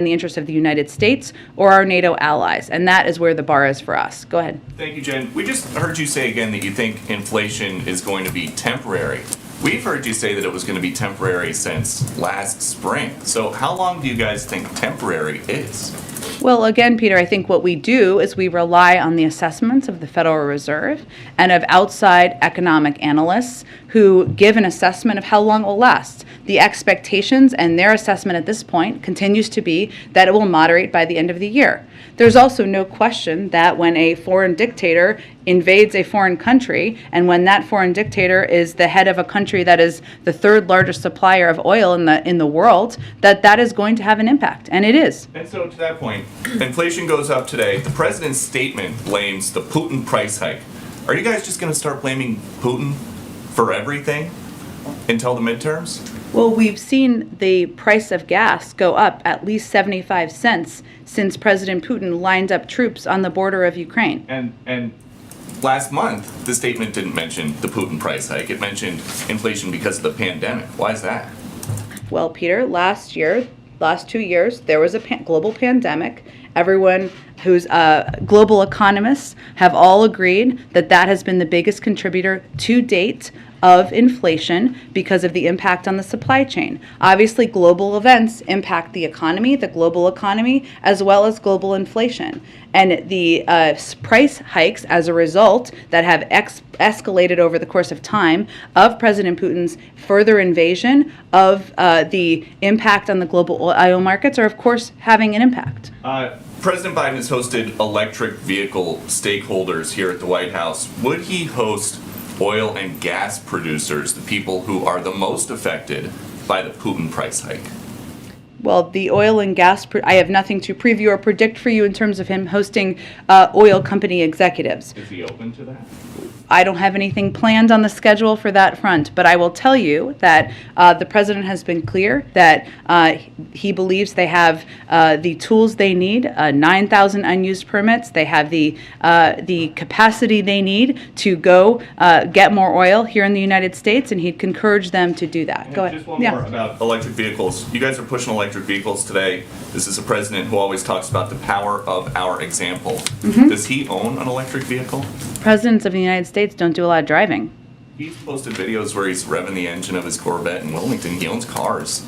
in the interest of the United States or our NATO allies, and that is where the bar is for us. Go ahead. Thank you, Jen. We just heard you say again that you think inflation is going to be temporary. We've heard you say that it was going to be temporary since last spring. So how long do you guys think temporary is? Well, again, Peter, I think what we do is we rely on the assessments of the Federal Reserve and of outside economic analysts who give an assessment of how long it will last. The expectations and their assessment at this point continues to be that it will moderate by the end of the year. There's also no question that when a foreign dictator invades a foreign country, and when that foreign dictator is the head of a country that is the third largest supplier of oil in the world, that is going to have an impact, and it is. And so to that point, inflation goes up today. The president's statement blames the Putin price hike. Are you guys just going to start blaming Putin for everything until the midterms? Well, we've seen the price of gas go up at least 75 cents since President Putin lined up troops on the border of Ukraine. And last month, the statement didn't mention the Putin price hike. It mentioned inflation because of the pandemic. Why is that? Well, Peter, last 2 years, there was a global pandemic. Everyone who's global economists have all agreed that has been the biggest contributor to date of inflation because of the impact on the supply chain. Obviously, global events impact the global economy, as well as global inflation. And the price hikes as a result that have escalated over the course of time of President Putin's further invasion of the impact on the global oil markets are, of course, having an impact. President Biden has hosted electric vehicle stakeholders here at the White House. Would he host oil and gas producers, the people who are the most affected by the Putin price hike? Well, the oil and gas, I have nothing to preview or predict for you in terms of him hosting oil company executives. Is he open to that? I don't have anything planned on the schedule for that front, but I will tell you that the president has been clear that he believes they have the tools they need, 9,000 unused permits. They have the capacity they need to go get more oil here in the United States, and he'd encourage them to do that. Go ahead. Just one more about electric vehicles. You guys are pushing electric vehicles today. This is a president who always talks about the power of our example. Mm-hmm. Does he own an electric vehicle? Presidents of the United States don't do a lot of driving. He's posted videos where he's revving the engine of his Corvette in Wilmington. He owns cars.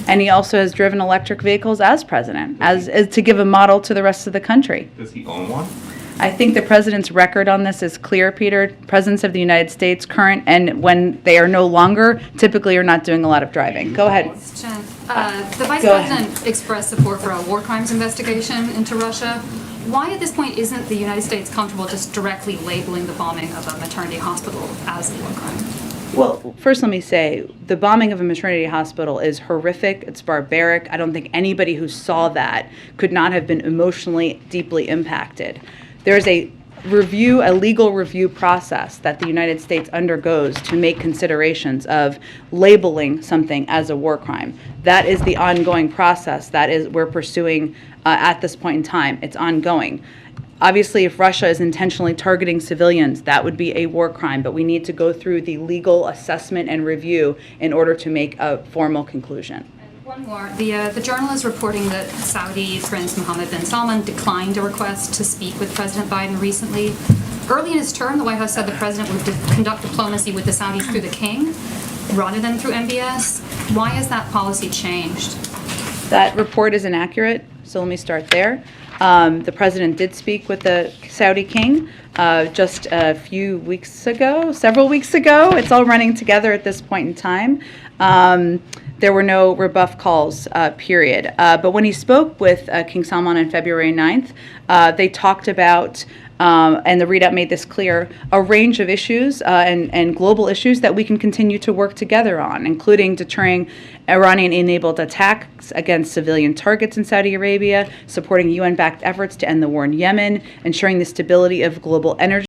And he also has driven electric vehicles as president, as to give a model to the rest of the country. Does he own one? I think the president's record on this is clear, Peter. Presidents of the United States, current and when they are no longer, typically are not doing a lot of driving. Go ahead. Jen, the Vice President expressed support for a war crimes investigation into Russia. Why at this point isn't the United States comfortable just directly labeling the bombing of a maternity hospital as a war crime? Well, first let me say, the bombing of a maternity hospital is horrific. It's barbaric. I don't think anybody who saw that could not have been emotionally deeply impacted. There's a legal review process that the United States undergoes to make considerations of labeling something as a war crime. That is the ongoing process that we're pursuing at this point in time. It's ongoing. Obviously, if Russia is intentionally targeting civilians, that would be a war crime, but we need to go through the legal assessment and review in order to make a formal conclusion. One more. The journal is reporting that Saudi Prince Mohammed bin Salman declined a request to speak with President Biden recently. Early in his term, the White House said the president would conduct diplomacy with the Saudis through the king rather than through MBS. Why has that policy changed? That report is inaccurate, so let me start there. The president did speak with the Saudi king just several weeks ago. It's all running together at this point in time. There were no rebuff calls, period. But when he spoke with King Salman on February 9th, they talked about, and the readout made this clear, a range of issues and global issues that we can continue to work together on, including deterring Iranian-enabled attacks against civilian targets in Saudi Arabia, supporting UN-backed efforts to end the war in Yemen, ensuring the stability of global energy